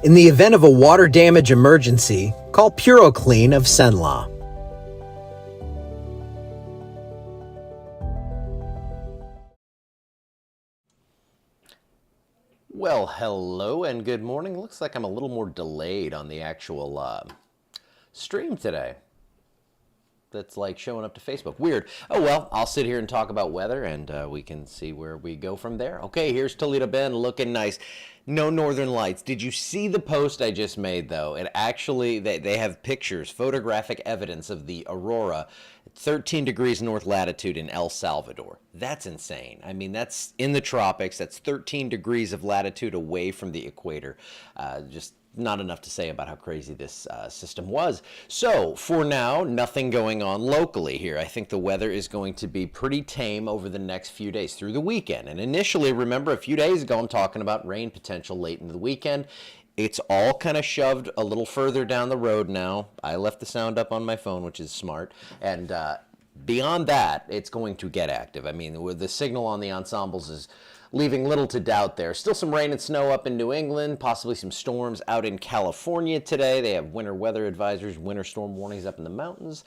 In the event of a water damage emergency, call PuroClean of Cenla. Well, hello and good morning. Looks like I'm a little more delayed on the actual stream today. That's like showing up to Facebook. Weird. Oh, well, I'll sit here and talk about weather, and we can see where we go from there. Okay, here's Toledo Bend looking nice. No northern lights. Did you see the post I just made, though? It actually, they have pictures, photographic evidence of the aurora, 13 degrees north latitude in El Salvador. That's insane. I mean, that's in the tropics. That's 13 degrees of latitude away from the equator. Just not enough to say about how crazy this system was. So for now, nothing going on locally here. I think the weather is going to be pretty tame over the next few days through the weekend. And initially, remember a few days ago, I'm talking about rain potential late into the weekend. It's all kind of shoved a little further down the road now. I left the sound up on my phone, which is smart. And beyond that, it's going to get active. I mean, with the signal on the ensembles is leaving little to doubt there. Still some rain and snow up in New England, possibly some storms out in California today. They have winter weather advisories, winter storm warnings up in the mountains.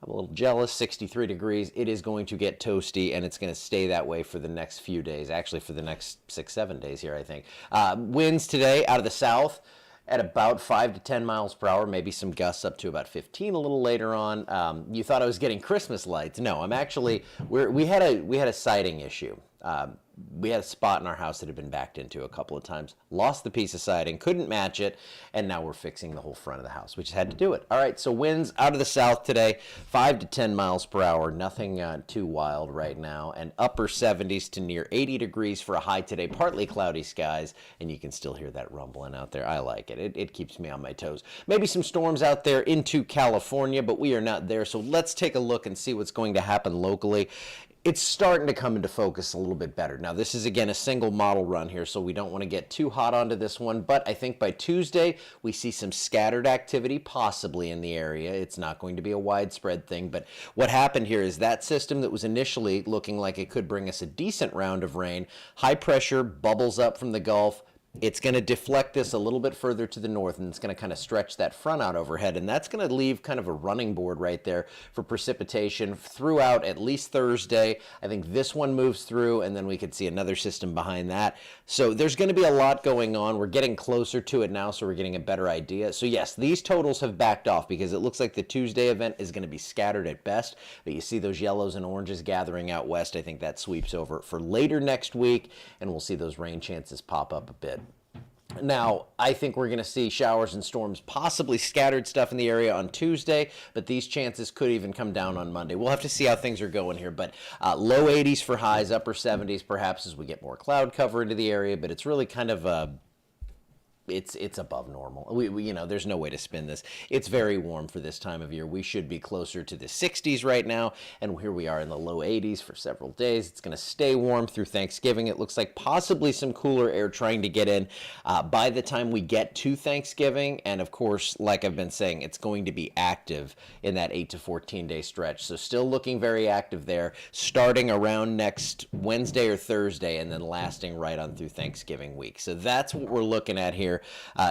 I'm a little jealous, 63 degrees. It is going to get toasty, and it's going to stay that way for the next few days, actually for the next 6-7 days here, I think. Winds today out of the south at about 5 to 10 miles per hour, maybe some gusts up to about 15 a little later on. You thought I was getting Christmas lights. No, I'm actually, we had a sighting issue. We had a spot in our house that had been backed into a couple of times, lost the piece of siding, couldn't match it, and now we're fixing the whole front of the house. We just had to do it. All right, so winds out of the south today, 5 to 10 miles per hour, nothing too wild right now, and upper 70s to near 80 degrees for a high today, partly cloudy skies, and you can still hear that rumbling out there. I like it. It keeps me on my toes. Maybe some storms out there into California, but we are not there, so let's take a look and see what's going to happen locally. It's starting to come into focus a little bit better. Now, this is, again, a single model run here, so we don't want to get too hot onto this one, but I think by Tuesday, we see some scattered activity possibly in the area. It's not going to be a widespread thing, but what happened here is that system that was initially looking like it could bring us a decent round of rain, high pressure bubbles up from the Gulf. It's going to deflect this a little bit further to the north, and it's going to kind of stretch that front out overhead, and that's going to leave kind of a running board right there for precipitation throughout at least Thursday. I think this one moves through, and then we could see another system behind that. So there's going to be a lot going on. We're getting closer to it now, so we're getting a better idea. So yes, these totals have backed off because it looks like the Tuesday event is going to be scattered at best, but you see those yellows and oranges gathering out west. I think that sweeps over for later next week, and we'll see those rain chances pop up a bit. Now, I think we're going to see showers and storms, possibly scattered stuff in the area on Tuesday, but these chances could even come down on Monday. We'll have to see how things are going here, but low 80s for highs, upper 70s perhaps as we get more cloud cover into the area, but it's really kind of it's above normal. We there's no way to spin this. It's very warm for this time of year. We should be closer to the 60s right now, and here we are in the low 80s for several days. It's going to stay warm through Thanksgiving. It looks like possibly some cooler air trying to get in by the time we get to Thanksgiving, and of course, like I've been saying, it's going to be active in that 8 to 14 day stretch. So still looking very active there, starting around next Wednesday or Thursday, and then lasting right on through Thanksgiving week. So that's what we're looking at here.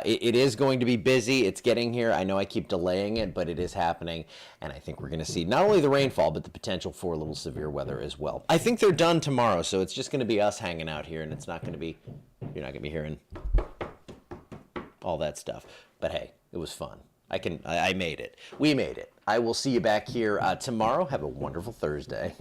It is going to be busy. It's getting here. I know I keep delaying it, but it is happening. And I think we're going to see not only the rainfall, but the potential for a little severe weather as well. I think they're done tomorrow, so it's just going to be us hanging out here, and it's not going to be, you're not going to be hearing all that stuff. But hey, it was fun. I made it. We made it. I will see you back here tomorrow. Have a wonderful Thursday.